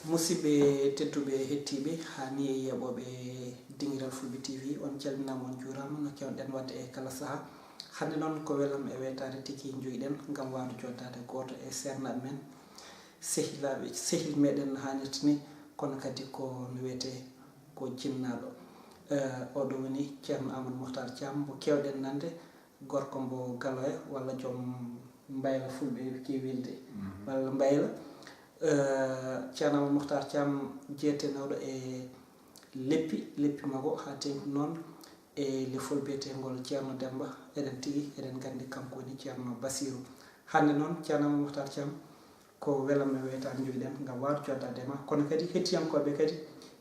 musidɓe tedduɓe hettiɓe hani e yeɓoɓe dingiral Fulɓe TV on calminama on juurama no kewɗen wadde e kala saaha. Hande noon ko welam e wetade tigi joyiɗen gam wawde joddade goto e sernaɓe men sehilaɓe sehil meɗen no hannirta ni, kono kadi ko no wiyete ko jinnaɗo. Oɗo woni ceerno Amadou Mohtar Thiam mo kewɗen nande, gorko mbo Galoya walla joom Mbayla Fulɓe kewi wilde walla Mbayla. Ceerno Amadou Mohtar Thiam jeetenawɗo e leppi mago ha tengti noon e le fulbetengol ceerno Demba. Eɗen tigui eɗen gandi kanko woni ceerno Basirou. Hande noon ceerno Amadou Mohtar Thiam ko welam e wetade joguiɗen gam wawde joddade ma, kono kadi hettiyankoɓe kadi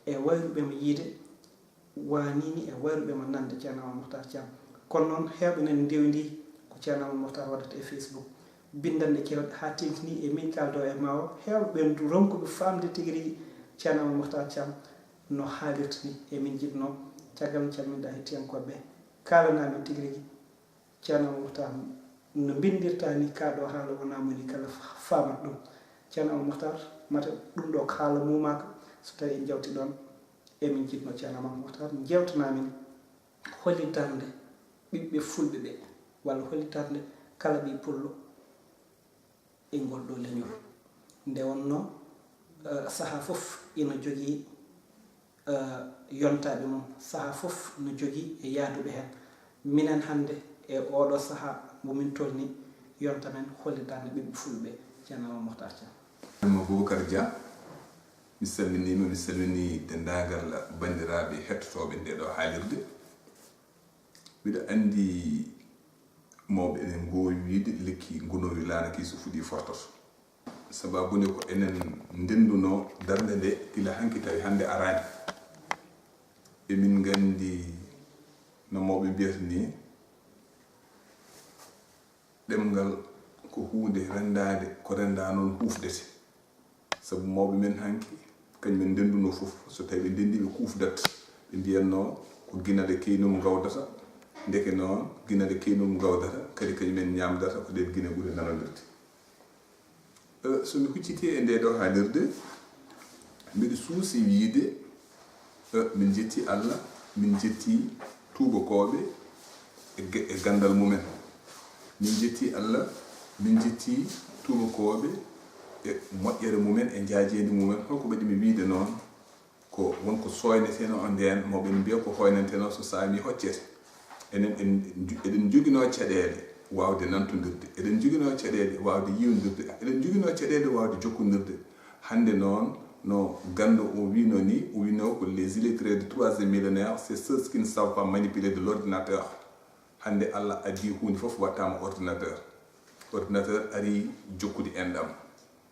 e wayruɓemo yiide wanini e wayruɓemo nande ceerno Amadou Mohtar Thiam. Kono noon hewɓe nani ndewdi ko ceerno Amadou Mohtar waɗata e Facebook bindande kewɗe ha tengtini e min kaldo e ma o. Hewɓe ronkuɓe famde tigui rigui ceerno Amadou Mohtar Thiam no haalirta ni emin jiɗno caggal calminɗa hettiyankoɓe kalanamin tigui rigui ceerno Amadou Mohtar no bindirta ni kaɗo haala wona moni kala famat ɗum. Ceerno Amadou Mohtar mata ɗum ɗo ko haala mumaka so tawi en jawti ɗon emin jiɗno ceerno Amadou Mohtar jewtanamin hollidarde ɓiɓɓe fulɓe ɓe walla hollidarde kala ɓi pullo e ngol ɗo leñol. Nde wonno saaha foof ina jogui yontaɓe mum, saaha foof no jogui e yaaduɓe hen. Minen hande e oɗo saaha momin tolni yonta men hollidarde ɓiɓɓe fulɓe ceerno Amadou Mohtar Thiam. Boubacar Dia mi salminima, mi salmini dendagal bandiraɓe hettotoɓe ndeɗo haalirde. Mbiɗa andi mawɓe enen gowi wiide lekki gunowi lanaki so fuɗi fortoto, sababune ko enen ndenduno darde nde ila hanki tawi hande arani. Emin gandi no mawɓe mbiyata ni ɗemgal ko hunde rendade ko renda noon hufdete, saabu mawɓe men hanki kañumen ndenduno foof so tawi ɓe ndendi ɓe kufdat ɓe mbiyanno ko guinade keynum gawdata, ndeke noon guinade keynum gawdata kadi kañumen ñamdata ko ɗen guine ɓuuri nanodirde. Somi hucciti e ndeɗo haalirde mbiɗa suusi wiide min jetti Allah, min jetti tubakoɓe e gandal mumen. Min jetti Allah, min jetti tubakoɓe e moƴƴere mumen e jaajendi mumen. Holko ɓeɗimi wiide noon ko wonko soyneteno o nden mawɓe ne mbiya ko hoynanteno so saami hoccete. Enen eɗen joguino caɗele wawde nantodirde, eɗen joguino caɗele wawde yiwdirde, eɗen joguino caɗele wawde jokkodirde. Hande noon no gando o wino ni, o wino ko les illettrés de 3e millénaire, c'est ceux qui ne savent pas manipuler de l'ordinateur. Hande Allah addi hunde foof wattama ordinateur. Ordinateur ari jokkude enɗam,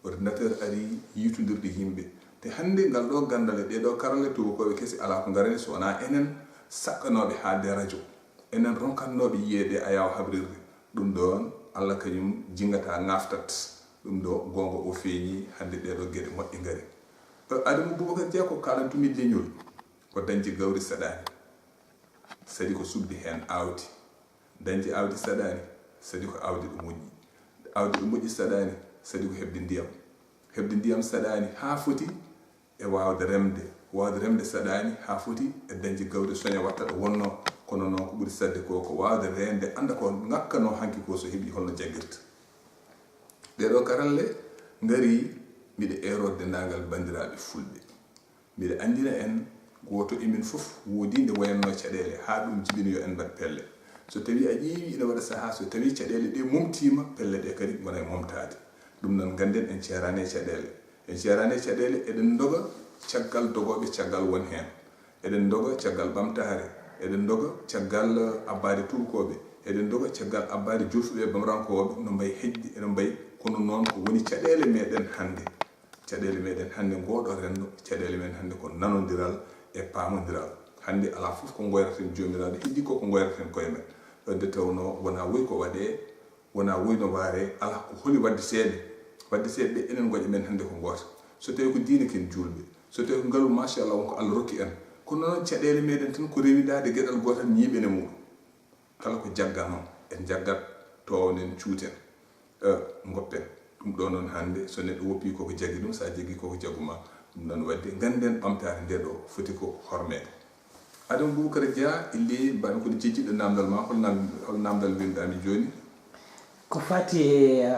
ordinateur ari yitodirde yimɓe. Te hande ngal ɗo gandal e ɗeɗo karale tubakoɓe kesi ala ko garani so wona enen sakkanoɓe haalde radio, enen ronkatnoɓe yiyede a yawa habrirde. Ɗum ɗon Allah kañum jingata ngaftat. Ɗum ɗo gonga o feeñi hande ɗeɗo gueɗe moƴƴe ngari. Adama Boubacar Dia ko kalantumi leñol ko dañde gawri saɗani, sadi ko subdi hen awdi. Dañde awdi saɗani sadi ko awdi ɗo moƴƴi, awdi ɗo moƴƴi saɗani sadi ko hebde ndiyam, hebde ndiyam saɗani ha foti e wawde remde saɗani ha foti e dañde gawri soña watta ɗo wonno. Kono noon ko ɓuri sadde ko wawde rende anda ko ngakkano hanki ko so heeɓi holno jagguirta. Ɗeɗo karalle ngari mbiɗa erode dendagal bandiraɓe fulɓe, mbiɗa andina en goto emin foof woodi nde wayanno caɗele ha ɗum jibini yo en mbat pelle. So tawi a ƴeewi ina waɗa saaha so tawi caɗele ɗe mumtima pelle ɗe kadi wona e momtade. Ɗum noon ganden en ceerane caɗele, en ceerane caɗele. Eɗen doga caggal dogoɓe caggal won hen, eɗen doga caggal ɓamtare, eɗen doga caggal abbade tubakoɓe, eɗen doga caggal abbade julfuɓe bamrankoɓe no mbayi hejji eno mbayi. Kono noon ko woni caɗele meɗen hande, caɗele meɗen hande ngoɗo rendo, caɗele men hande ko nanodiral e pamodiral. Hande ala foof ko goyraten jomiraɗo, heddi ko goyraten koye men. Nde tawno wona woy ko waɗe, wona woy no waare, ala ko holi wadde seeɗe ɗe enen goƴe men hande ko goto. So tawi ko diine ken julɓe, so tawi ko ngaalu machallah wonko Allah rokki en. Kono noon caɗele meɗen tan ko rewidade gueɗal gotal ñiiɓene muɗum. Kala ko jaggano en jaggat townen cuuten goppen. Ɗum ɗo noon hande so neɗɗo woppi koko jaggi ɗum, sa jaggi koko jagguma non wadde ganden ɓamtare nde ɗo foti ko hormede Adam Boubacar Dia illi mbami ko jejjiɗo namdal ma hol namdal mbinoɗami joni ko fati e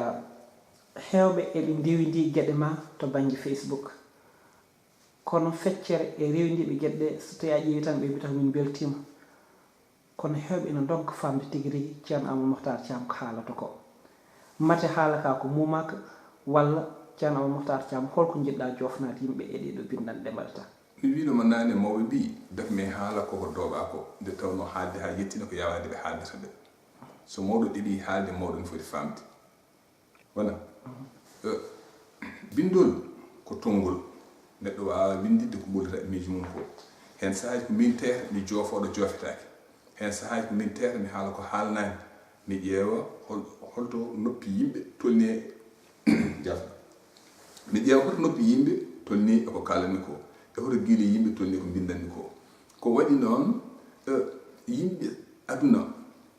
hewɓe eɓe ndiwindi gueɗe ma to banggue Facebook kono feccere e rewdiɓe gueɗe ɗe so tawi a ƴeewi tan ɓe mbi tan min beltima kono hewɓe ene donka famde tigui rigui ceerno Amadou Mohtar Thiam ko haalata ko mate haala ka ko mumaka walla ceerno Amadou Mohtar Thiam holko jiɗɗa jofnade yimɓe e ɗeɗo bindan ɗe mbaɗata mi winoma nane mawɓe mbi def mi haala koko dooɓa ko nde tawno haalde ha yettina ko yawade ɓe haaldata ɓe so mawɗo ɗiɗi haalde mawɗo ne foti famde wona bindol ko tongol neɗɗo wawa windidde ko ɓolata e miijo mum ko hen saahaji ko min teta mi joofoɗo joofetake hen saahaji ko min teta mi haala ko haalnani mi ƴeewa holto noppi yimɓe tolni jafna mi ƴeewa holto noppi yimɓe tolni eko kalanmi ko e hoto guili yimɓe tolni ko bindanmi ko waɗi noon yimɓe aduna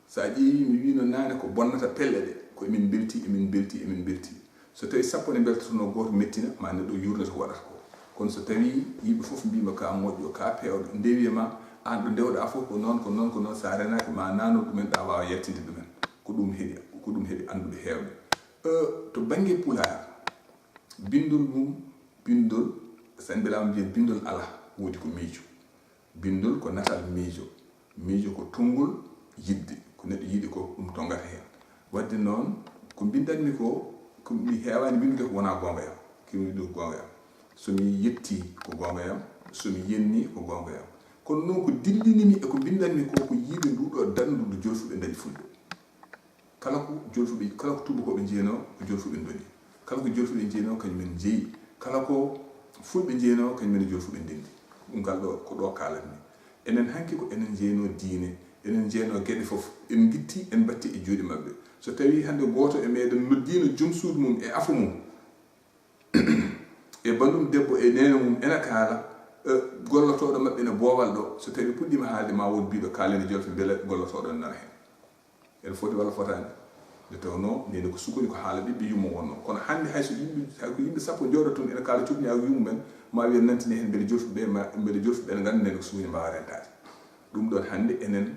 sa ƴeewi mi wino nane ko bonnata pelle ɗe ko emin belti so tawi sappo ne beltotono goto mettina ma neɗɗo yurnata ko waɗata ko kono so tawi yimɓe foof mbima ka moƴƴo ka pewɗo ndewiyema an ɗo ndewɗa fof ko noon sa renaki ma nano ɗumen ɗa wawa yettinde ɗumen ko ɗum heeɓi anduɓe hewɓe to banggue Pulaar bindol sen mbelama mbiyen bindol ala woodi ko miijo bindol ko natal miijo ko tongol yidde ko neɗɗo yiiɗi ko ɗum tongata hen wadde noon ko bindanmi ko mi hewani bindude ko wona gonga yam kiwiɗo gonga yam somi yetti ko gonga yam somi yenni ko gonga yam kono noon ko dillinimi e ko bindanmi ko yiiɓe nduɗo danduɗo jolfuɓe dañi fulɓe kala ko tubakoɓe jeeno ko jolfuɓe doni kala ko jolfuɓe jeeno kañumen jeeyi kala ko fulɓe jeeno kañumen jolfuɓe ndendi ɗum ngal ɗo ko ɗo kalatmi enen hanki ko enen jeeno diine enen jeeno gueɗe foof en guitti en batti e juuɗe mabɓe so tawi hande goto e meɗen noddino joom suudu mum e afa mum e bandum debbo e nene mum ena kaala gollotoɗo mabɓe ne boowal ɗo so tawi puɗɗima haalde ma won mbiɗo kaalene jolfe beele gollotoɗo nana hen en foti walla fotani nde tawno nene ko sukoni ko haala ɓiɓɓe yummo wonno kono hande hayko yimɓe sappo jooɗo toon ene kaala cuɓni ak yumumen ma wiya nantini hen beele jolfuɓe ɓe ganda nen ko sukoni mbawa rentade ɗum ɗon hande enen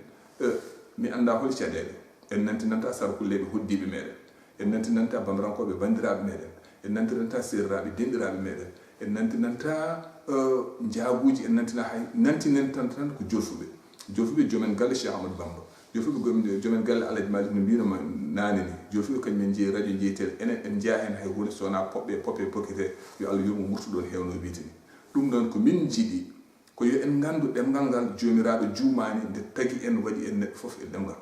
mi anda holi caɗele en nantinanta sarkulleɓe hoddiɓe meɗen en nantinanta bamrankoɓe bandiraɓe meɗen en nantinanta serraɓe denɗiraɓe meɗen en nantinanta jaabuji en nantina hay nantinen tan ko jolfuɓe joomen galle Cheikh Amadou Bamba jolfuɓe joomen galle Alaji Malik no mbinoma nane ni jolfuɓe kañumen jeeyi radio jeeyitere enen en jeeya hen hay hunde sowona poppe pokkete yo Allah yurmo murtuɗon hewno wiide ni ɗum noon ko min jiiɗi ko yo en gandu ɗemgal ngal jomiraɗo juumani nde tagui en waɗi en neɗɗo foof e ɗemgal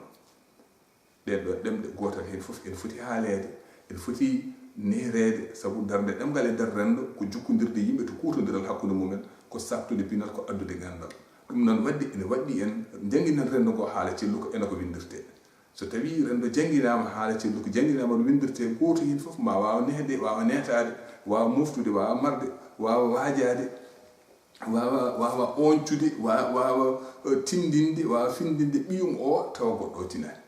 ɗeɗo ɗemɗe gotal hen foof en foti haalede en foti nehrede saabu darde ɗemgal e nder rendo ko jukkodirde yimɓe to kutodiral hakkude mumen ko sattude pinal ko addude gandal ɗum noon wadde ene waɗɗi en jangguinen rendo ngo haala cellu ko ena ko windirte so tawi rendo jangguinama haala cellu ko jangguinama no windirte goto hen foof ma wawa nehde wawa netade wawa moftude wawa marde wawa waajade wawa oncude wawa tindinde wawa findinde ɓiyum o tawa goɗɗo tinani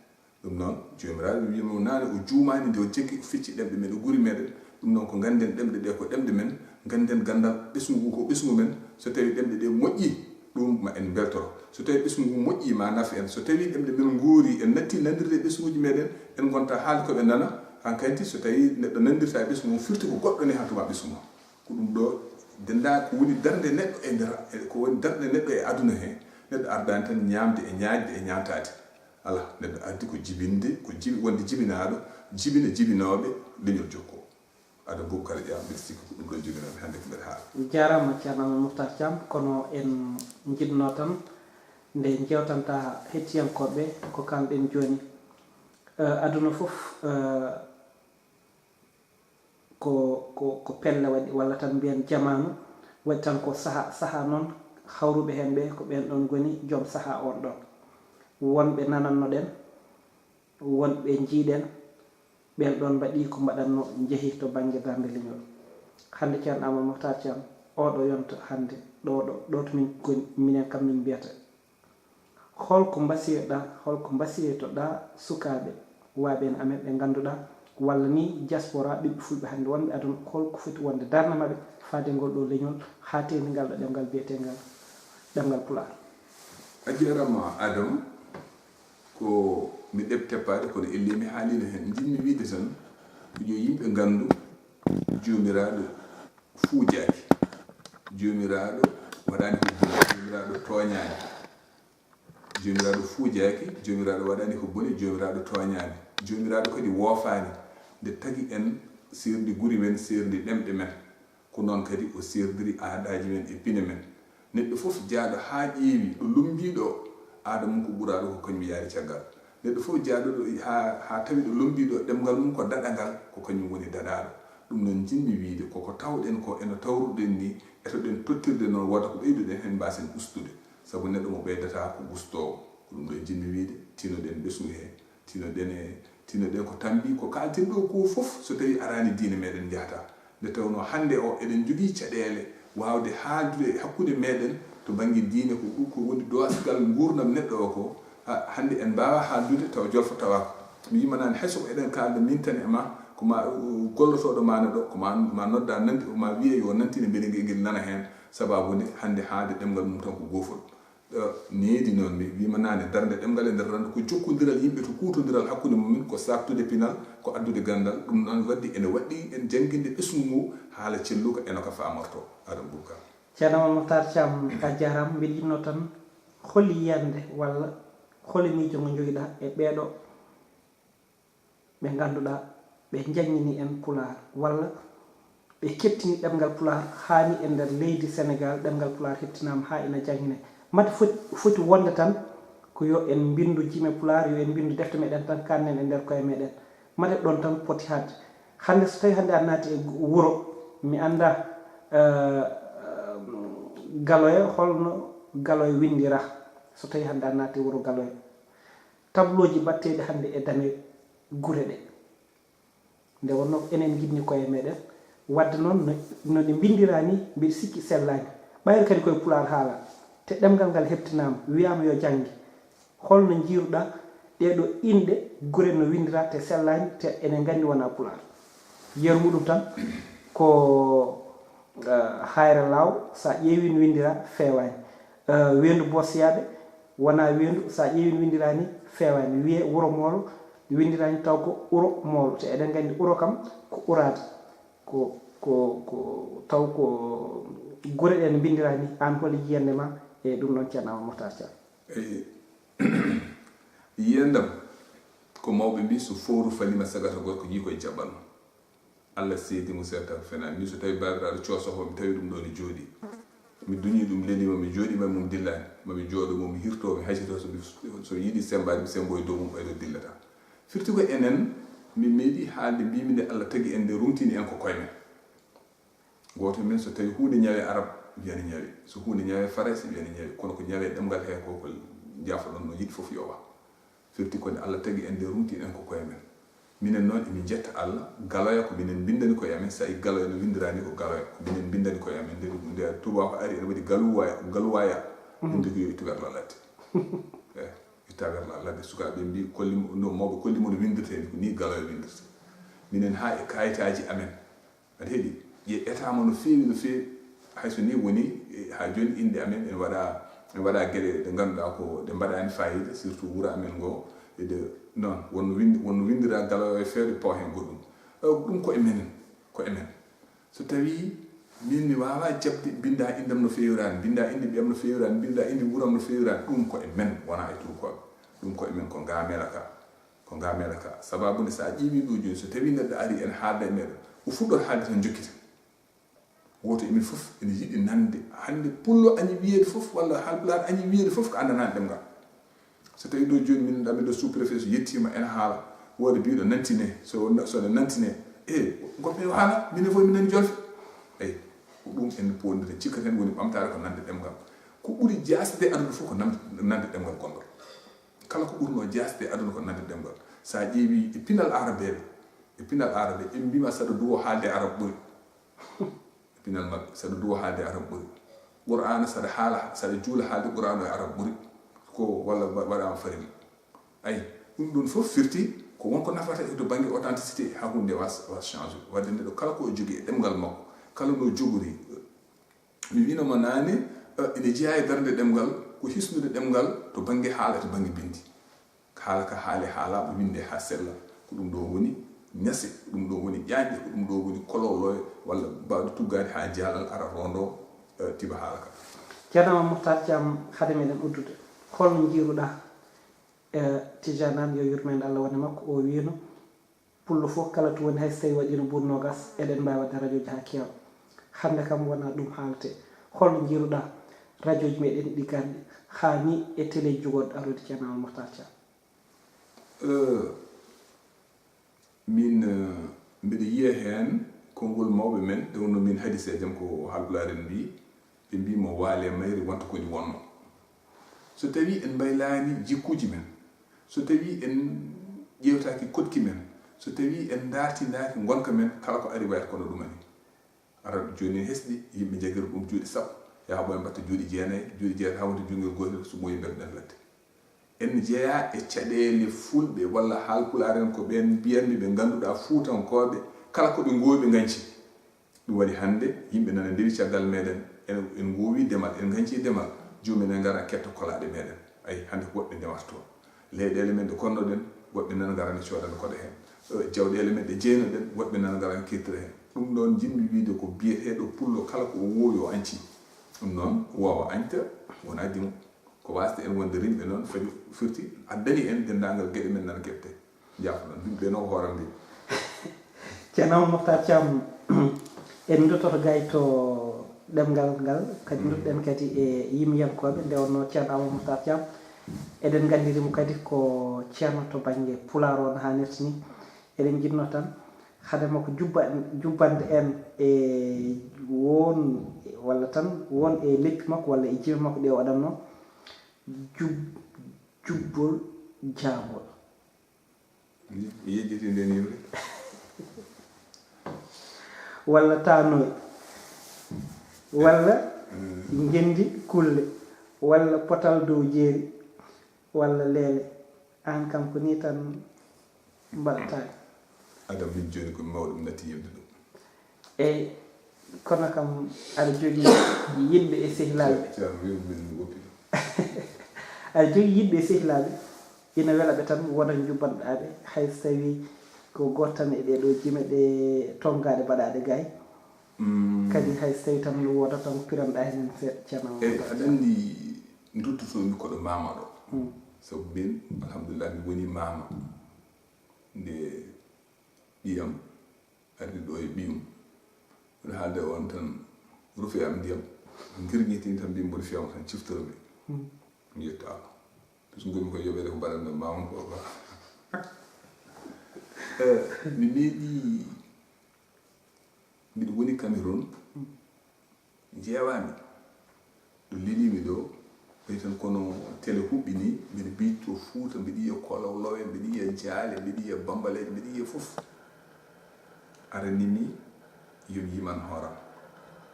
ɗum noon jomiraɗo wimo nane o juumani nde o jeggi o ficci ɗemɗe men o guuri meɗen ɗum noon ko ganden ɗemɗe ɗe ko ɗemɗe men ganden gandal ɓesgu ko ɓesgu men so tawi ɗemɗe ɗe moƴƴi ɗum ma en beltoro so tawi ɓesgu moƴƴi ma nafi en so tawi ɗemɗe men guuri en natti nandirde ɓesguji meɗen en gonta haalde koɓe nana hankanti so tawi neɗɗo nandirta e ɓesgu mum firti ko goɗɗo ne hantuma ɓesgu mum ko ɗum ɗo denda ko woni darde neɗɗo e nder ko woni darde neɗɗo e aduna he neɗɗo ardani tan ñamde e ñaajde e ñamtade ala neɗɗo addi ko jibinde ko wonde jibinaɗo jibina jibinoɓe leñol jokko Adam Boubacar Dia mbiɗa sikki ko ɗum ɗo joginomi hannde ko mbiɗa haala jarama ceerno Amadou Mohtar Thiam kono en jiɗno tan nde jewtanta hettiyankoɓe ko kalɗen joni aduna foof ko pelle waɗi walla tan mbiyen jamanu waɗi tan ko saaha noon hawruɓe hen ɓe ko ɓen ɗon goni joom saaha on ɗon wonɓe nananno ɗen wonɓe jiiɗen ɓen ɗon mbaɗi ko mbaɗanno jeehi to banggue darde leñol hande ceerno Amadou Mohtar Thiam oɗo yonta hande ɗo to min goni minen kam min mbiyata holko mbasiyetoɗa sukaɓe waɓe en amen ɓe ganduɗa walla ni diaspora ɓiɓɓe fulɓe hande wonɓe aduna holko foti wonde darde mabɓe faade ngol ɗo leñol ha tendi ngal ɗo ɗemgal biyetengal ɗemgal Pulaar. A jarama Adama ko mi ɗeb teppade kono elle mi haalino hen jinmi wiide tan yo yimɓe gandu jomiraɗo fuujaaki jomiraɗo waɗani ko boni jomiraɗo toñani jomiraɗo fuujaaki jomiraɗo waɗani ko boni jomiraɗo toñani jomiraɗo kadi woofani nde tagi en serdi guri men serdi ɗemɗe men ko noon kadi o serdiri aadaji men e pine men neɗɗo fof jaaɗo ha ƴeewi ɗo lumbiɗo aada mum ko ɓuraɗo ko kañum yaari caggal neɗɗo fof jaaɗoɗo ha tawi ɗo lumbiɗo ɗemgal mum ko daɗagal ko kañum woni daɗaɗo ɗum noon jinmi wiide koko tawɗen ko eno tawruɗen ni etoɗen tottirde noon woda ko ɓeyduɗen hen mbasen ustude saabu neɗɗo mo ɓeydata ko gustowo ko ɗum ɗo jinmi wiide tinoɗen ɓesgu he tinoɗen ko tambi ko kalten ɗo ko fof so tawi arani diine meɗen jahata nde tawno hande o eɗen jogui caɗele wawde haaldude hakkude meɗen to banggue diine ko woni dowasgal gurdam neɗɗo o ko hande en mbawa haaldude taw jolfo tawako mi yimanani hayso ko eɗen kalda min tan e ma koma gollotoɗo mana ɗo koma nodda nanti ma wiye yo nantine mbeɗe guel nana hen sababude hande haalde ɗemgal mum tan ko gofol needi noon mi wimanani darde ɗemgal e nder rande ko jokkodiral yimɓe to kutodiral hakkude mumen ko saktude pinal ko addude gandal ɗum noon wadde ene waɗɗi en jangguinde ɓesgu ngu haala celluka eno ko famorto Adama Boubacar. Ceerno Makhtar Thiam a jarama mbiɗa yinno tan holi yiyande walla holi miijo ngo joguiɗa e ɓeeɗo ɓe ganduɗa ɓe jangini en Pulaar walla ɓe kettini ɗemgal Pulaar haani e nder leydi Sénégal ɗemgal Pulaar hettinama ha ina jangine mate foti wonde tan ko yo en bindu jime Pulaar yo en bindu defte meɗen tan kannen e nder koye meɗen mate ɗon tan poti hadde hande so tawi hande a naati e wuuro mi anda Galoya holno Galoya windira so tawi hande a naati e wuuro Galoya tableau ji batteɗi hande e dame gure ɗe nde wonno enen jinni koye meɗen wadde noon no ɗe bindira ni mbiɗa sikki sellani ɓayri kadi koye Pulaar haala te ɗemgal ngal heptinama wiyama yo jangge holno jiiruɗa ɗeɗo inɗe gure no windira te sellani te enen gandi wona Pulaar yeru muɗum tan ko hayre law sa ƴeewi no windira fewani wendu Bosiyaɓe wona wendu sa ƴeewi no windira ni fewani wiye wuuro Molo windirani taw ko uro Molo te eɗen gandi uro kam ko urade ko taw ko gure ɗe no bindirani an holi yiyande ma e ɗum noon Ceerno Makhtar Thiam. eyi yiyandam ko mawɓe mbi so fowru falima sagata gorko jii koye jaɓɓal Allah seedi mo seeta fena mi so tawi babiraɗo coosoho mi tawi ɗum ɗo ne jooɗi mi duñi ɗum lelima mi jooɗima mum dillani mami jooɗo momi hirto mi haysito so yiiɗi sembade mi sembo e dow mum ɓayɗo dillata firti ko enen mi meeɗi haalde mbimi nde Allah tagi en nde rumtini en ko koye men goto men so tawi hunde ñawe arab wiyani ñawe so hunde ñawe farayse wiyani ñawe kono ko ñawe ɗemgal he koko jaafoɗon no yiɗi foof yowa firti kone Allah tagi en nde rumtini en ko koye men minen noon emin jetta Allah Galoya ko minen bindani koye amen sa Galoya no windirani ko Galoya ko minen bindani koye amen nde tuba ko ari ene waɗi galuwaya inde ko yo ittugarla ladde ittagarla ladde sukaɓe mbi no mawɓe kollimo no windirteni ko ni Galoya windirte minen ha e kayitaji amen aɗa heeɗi ye etama no feewi hayso ni woni ha joni inde amen en waɗa gueɗe ɗe ganduɗa ko ɗe mbaɗani fayida surtout wuuro amen ngo ede non wonno windira Galoya e fewde paw hen goɗɗum ɗum ko e menen so tawi min mi wawa jabde binda indam no fewirani binda inde ɓiyam no fewirani binda inde wuuram no fewirani ɗum ko e men wona e turkoɓe ɗum ko e men ko ngamela ka sababude sa ƴiwi ɗo joni so tawi neɗɗo ari en haalda e meɗen o fuɗɗot haalde tan jokkita woto emin fof ene yiɗi nande hande pullo añi wiyede fof walla halpulaar añi wiyede fof ko andanani ɗemgal so tawi ɗo joni min ɗamin ɗo sous préfet so yettima en haala wode mbiɗo nantine sone nantine goppe o haala minen fof mi nani jolfe eyi ko ɗum en pondire cikka ten woni ɓamtare ko nande ɗemgal ko ɓuuri jasde aduna fof ko nande ɗemgal gonɗol kala ko ɓurno jasde aduna ko nande ɗemgal sa ƴeewi e pinal arabeɓe en mbima saɗa duwo haalde arab ɓuuri pinal mabɓe saɗa duwo haalde arab ɓuuri qur'ana saɗa juula haalde qur'an o e arab ɓuuri ko walla waɗama farilla ayi ɗum ɗon fof firti ko wonko nafata e to banggue authenticité ha hunde was change wadde neɗɗo kala ko jogui e ɗemgal makko kala no jogori mi winoma nane ene jeeya e darde ɗemgal ko hisnude ɗemgal to bange haala to bange bindi haala ka haali haalaɓe winde ha sella ko ɗum ɗo woni ñase ko ɗum ɗo woni ƴaƴe ko ɗum ɗo woni kololoye walla mbawde tuggade ha jaalal ara rondo tiba haala ka ceerno Mouhtar Thiam hade meɗen uddude holno jiiruɗa tijanani yo yurmede Allah wone makko o wino pullo fof kala to woni hay so tawi waɗino ɓuuri nogas eɗen mbawi wadde radio ji ha keewa hande kam wona ɗum haalte holno jiiruɗa radio ji meɗen ɗi garɗi ha ni e télé jugoɗo arude ceerno Mouhtar Thiam min mbiɗa yiya hen konngol mawɓe men nde wonno min hadise jam ko halpularen mbi ɓe mbimo waale mayri wonta koni wonno so tawi en mbaylani jikkuji men so tawi en ƴewtaki kodki men so tawi en dartinaki gonka men kala ko ari wayata kono ɗumani ara joni hesɗi yimɓe jaggira ɗum juuɗe sappo yaha ɓoye mbatta juuɗe jeenayyi juuɗe jeetati ha wonta jungel gotel so ɓoyi berɗen ladde en jeeya e caɗele fulɓe walla haalpularen ko ɓen mbiyanmi ɓe ganduɗa fuutankoɓe kala koɓe gowi ɓe ganci ɗum waɗi hande yimɓe nana ndewi caggal meɗen en gowi demal en ganci demal jominen gara ketta kolaɗe meɗen ayi hande ko woɓɓe ndewata toon leyɗele men ɗe konnoɗen woɓɓe nana garani coodana koɗa hen jawɗele men ɗe jeynoɗen woɓɓe nana garani kettira hen ɗum ɗon jinmi wiide ko biyeteɗo pullo kala ko wowi o anci ɗum noon wowa añta wona dimu ko wasde en wonde rimɓe noon fadi firti addani en dendagal gueɗe men nana kette jafoɗon yimɓe noon ko hooram ndi ceerno Mouhtar Thiam en duttoto gay to ɗemgal ngal kadi dutɗen kadi e yimyankoɓe nde wonno ceerno Mouhtar Thiam eɗen gandirimo kadi ko ceerno to banggue pular on hannirta ni eɗen jinno tan hade makko jubbande en e won walla tan won e leppi makko walla e jimi makko ɗe waɗanno jubbol jaabol yejjiti nden yimre walla tanoy walla gendi kulle walla potal dow jeeri walla leele an kam ko ni tan mbaɗataki adam min joni ko mawɗum natti yimde ɗum eyyi kono kam aɗa jogui yiɗɓe e sehilaɓe aɗa jogui yiɗɓe e sehilaɓe ina weela ɓe tan wona jubbanɗaɓe hay so tawi ko goto tan e ɗeɗo jime ɗe tongaɗe mbaɗaɗe gay kadi hay so tawi tan woda tan piranɗa henen seeɗa ceerno eyyi aɗa andi duttotomi koɗo mama ɗo sabu min alhamdulillah mi woni mama nde ɓiyam ardi ɗo e ɓiyum mbiɗa haalde on tan rufe am ndiyam girñitin tan mbi mboɗo fewma tan ciftoromi mi yetta Allah so gomi koye yoɓede ko mbaɗanno mama ko mi meeɗi mbiɗa woni Cameroun jeewami ɗo lelimi ɗo ɓay tan kono télé huɓɓi ni mbiɗa biitto Fuuta mbiɗa yiya Kolowlowe mbiɗa yiya Jaale mbiɗa yiya Bambaleje mbiɗa yiya fof aranimi yomi yiman hooram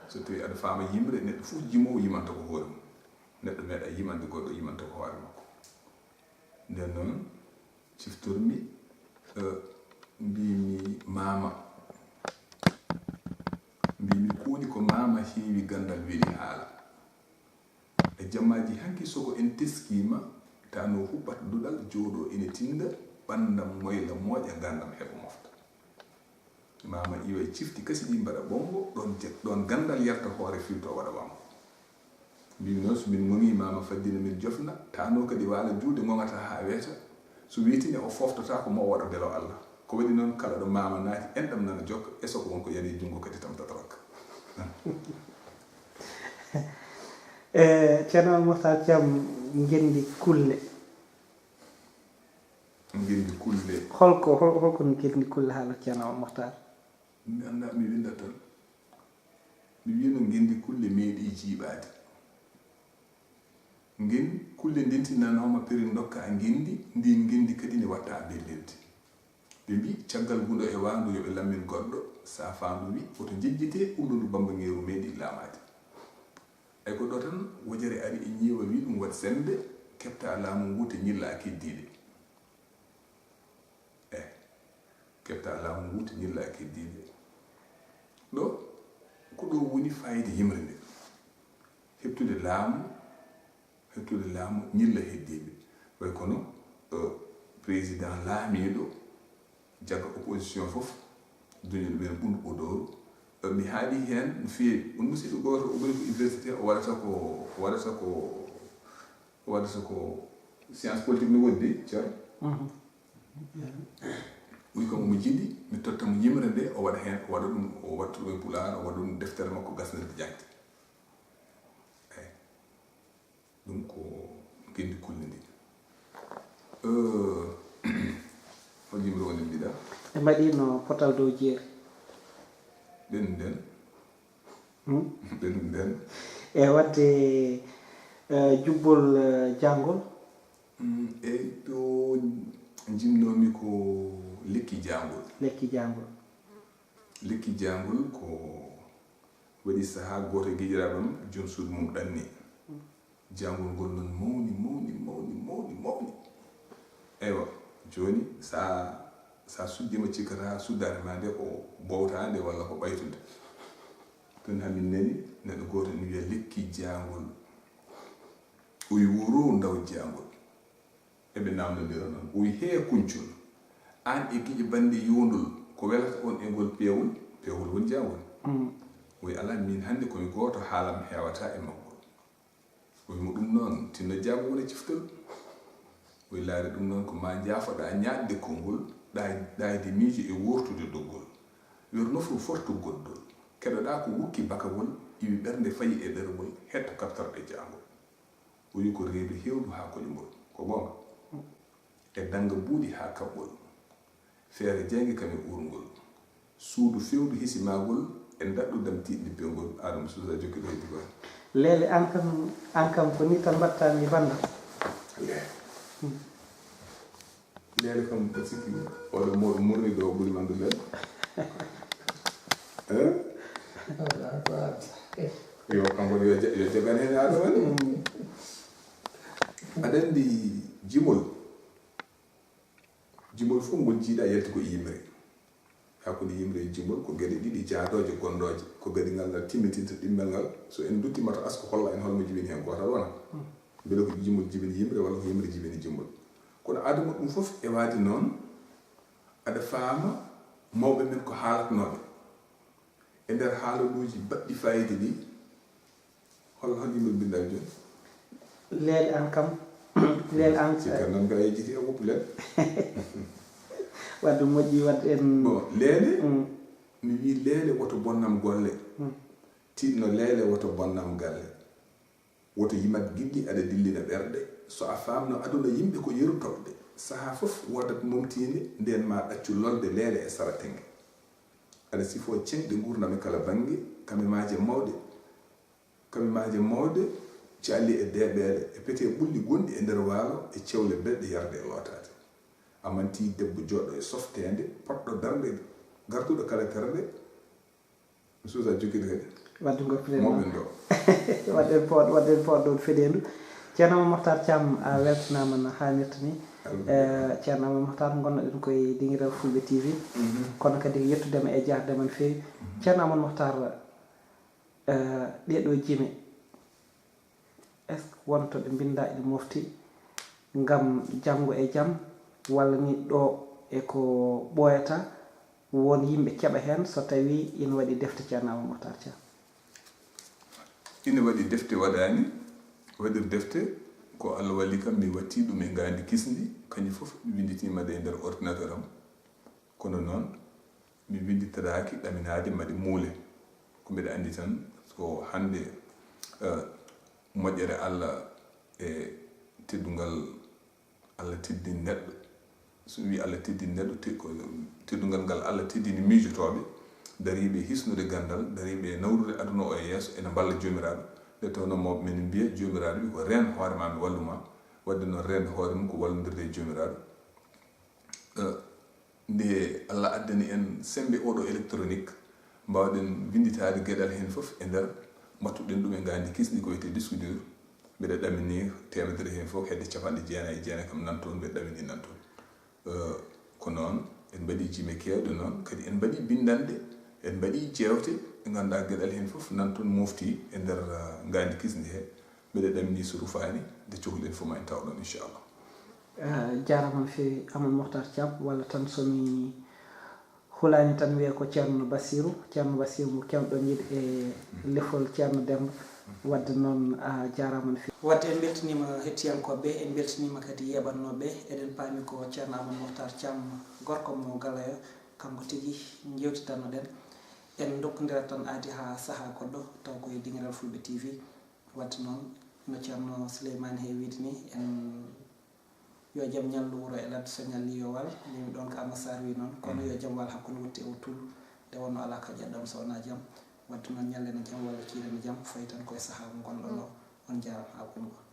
so tawi aɗa faama yimre neɗɗo fof jimowo yimanta ko hoore mum neɗɗo meeɗa yimande goɗɗo yimanta ko hoore makko nden noon ciftormi mbimi mama mbimi kuuni ko mama heewi gandal weeli haala e jammaji hanki soko en teskima tano huɓɓata duɗal jooɗo ene tinda ɓandam moyla mooƴa gandam heɓa mofta mama iwa e cifti kasi ɗi mbaɗa ɓongo ɗon gandal yarta hoore filto waɗa wamko mbimi noon so min gongi mama faddina min jofna tano kadi waala juuɗe gongata ha weeta so witine o foftata ko mo waɗa belo Allah ko waɗi noon kala ɗo mama naati enɗam nana jokka e soko wonko yani jungo kadi tam tataraka ceerno Mouhtar Thiam gendi kulle holko gendi kulle haala ceerno Mouhtar mi anda mi winda tan mi wino gendi kulle meeɗi jiiɓade gen kulle ndintinanoma peri dokka a gendi ndin gendi kadi ne watta bellelde ɓe mbi caggal gundo e wandu yoɓe lammin goɗɗo sa fandu wi oto jejjite umɗondu bambangeeru meeɗi laamade ay ko ɗo tan wojere ari e ñiiwa wi ɗum waɗi sembe kepta laamu ngu te ñilla keddiɗe kepta laamu ngu te ñilla keddiɗe ɗo ko ɗo woni fayde yimre nde heɓtude laamu ñilla heddiɓe way kono président laamiɗo jaga opposition fof duñol ɓen ɓundu ɓodoru mi haali hen no feewi on musidɗo goto o ɓuri ko université o waɗata ko science politique no woddi ceerno ɓuri kam omo jiɗi mi tottamo yimre nde o waɗa hen o waɗa ɗum o watta ɗum e pulaar o waɗa ɗum deftere makko gasnirde jangde eyi ɗum ko gendi kulle ndi hol yimre woni mbiɗa ɓe mbaɗino potal dow jeeri nden e wadde jubbol jangol eyi ɗo jimnomi ko lekki jangol ko waɗi saaha goto e gueƴiraɓam joni suudu mum ɗanni jangol ngol noon mawni eywa joni sa suddima cikkata suddade ma nde ko bowtade walla ko ɓaytude ton hamin nani neɗɗo goto ne wiya lekki jangol oyi wuro daw jangol eɓe namdodira noon oyi hee kuncol an e guiƴe bande yondol ko welata on e ngol pewol woni jangol oyi ala min hande komi goto haalam hewata e maggol oyi mo ɗum noon tinno jaago wona ciftol oyi laari ɗum noon ko ma jaafoɗa ñaɗde konngol ɗayde miijo e wortude doggol wer nofru fortu goddol keɗoɗa ko wukki bakagol iwi ɓernde fayi e ɗergol hetto kaptorɗe jangol oyi ko reedu hewdu ha koƴugol ko gonga e danga buuɗi ha kaɓɓol feere jangi kam e urngol suudu fewdu hisimagol e daɗɗudam tiɗɗi bewgol adama suusa jokki ɗo heddi goon leele an kam ko ni tan mbattami banda leele kam ko sikki oɗo moɗo murni ɗo ɓuri mandu leɗɗe yo kanko yo jagan hen adama ni aɗa andi jimol fof ngol jiiɗa yalti ko yimre hakkude yimre e jimol ko gueɗe ɗiɗi jaadoje gondoje ko gadi ngal timmitinta ɗimmel ngal so en duttimata asko holla en holmo jibini hen gotal wona beele ko jimol jibini yimre walla ko yimre jibini jimol kono adama ɗum fof e waadi noon aɗa faama mawɓe men ko haalatnoɓe e nder haalaluji baɗɗi fayida ɗi hol yimɓe mbinda joni leele an kam leele an sikka noon mbiɗa yejjiti e woppu leɗɗe wadde moƴƴi wadde en bon leele mi wi leele woto bonnam golle tiɗno leele woto bonnam galle woto yimat gilɗi aɗa dillina ɓerɗe so a famno aduna yimɓe ko yerutoɓe saaha fof wodat momtinde nden ma ɗaccu lolde leele e saratenge aɗa sifo ceŋɗe gurdam kala bange kame maaje mawde calli e deeɓeele e pete ɓulli gonɗi e nder waalo e cewle belɗe yarde e lootade amanti debbo joɗɗo e softede poɗɗo darde gartuɗo kala terde suusa joguiɗo kadi wadde goppire mawɓen ɗo wadden poɗɗo feɗendu ceerno Makhtar Thiam a weltanama no hannirta ni ceerno Makhtar gonnoɗen koye Dinguiral Fulɓe TV kono kadi yettudema e jardema no feewi ceerno Makhtar ɗeɗo jime est ce que wonto ɗe binda ɗe mofti ngam janggo e jaam walla ni ɗo eko ɓooyata won yimɓe keɓa hen so tawi ina waɗi defte ceerno Makhtar Thiam ina waɗi defte waɗani waɗir defte ko Allah walli kam mi watti ɗum e ngandi kisndi kañum fof mi winditimade e nder ordinateur am kono noon mi winditoraki ɗaminade maɗe muule ko mbiɗa andi tan ko hande moƴƴere Allah e teddungal Allah teddini neɗɗo so wi Allah teddini neɗɗo ko teddungal ngal Allah teddini miijotoɓe dariɓe hisnude gandal dariɓe nawrude aduna o e yeeso ene balla jomiraɗo nde tawno mawɓe men mbiya jomiraɗo wi ko reen hoorema mi walluma wadde noon rende hoore mum ko wallodirde e jomiraɗo nde Allah addani en sembe oɗo électronique mbawɗen winditade gueɗal hen foof e nder mbattuɗen ɗum e ngandi kisɗi ko wiyete disque dur mbiɗa ɗamini temedere hen foof hedde 99 kam nantoon mbiɗa ɗamini nantoon ko noon en mbaɗi jime kewɗe noon kadi en mbaɗi bindande en mbaɗi jewte ɓe ganduɗa gueɗal hen foof nan toon mofti e nder Gandi Kisnde he mbeɗe ɗamini so rufani nde cohluɗen fof ma en taw ɗon inchallah. jarama no fewi Amadou Mohtar Thiam walla tan somi hulani tan wiya ko ceerno Bassirou mo kewɗon yiiɗ e lefol ceerno Demba wadde noon a jarama no fewi wadde en beltanima hettiyankoɓe en beltanima kadi yeɓannoɓe eɗen paami ko ceerno Amadou Mohtar Thiam gorko mo Galoya kanko tigui jewtidanoɗen en dokkodirat tan aadi ha saaha goɗɗo taw koye Dinguiral Fulɓe TV wadde noon no ceerno Souleymane he wiide ni en yo jaam ñallu wuuro e ladde so ñalli yo wal limi ɗon ko Amadou Sarr wi noon kono yo jaam wal hakkude wutte e wuttudu nde wonno ala ka ƴeɗɗon so wona jaam wadde noon ñallen e jaam walla kiiren e jaam fayi tan koye saaha mo gonɗon o on jarama ha ɓurgo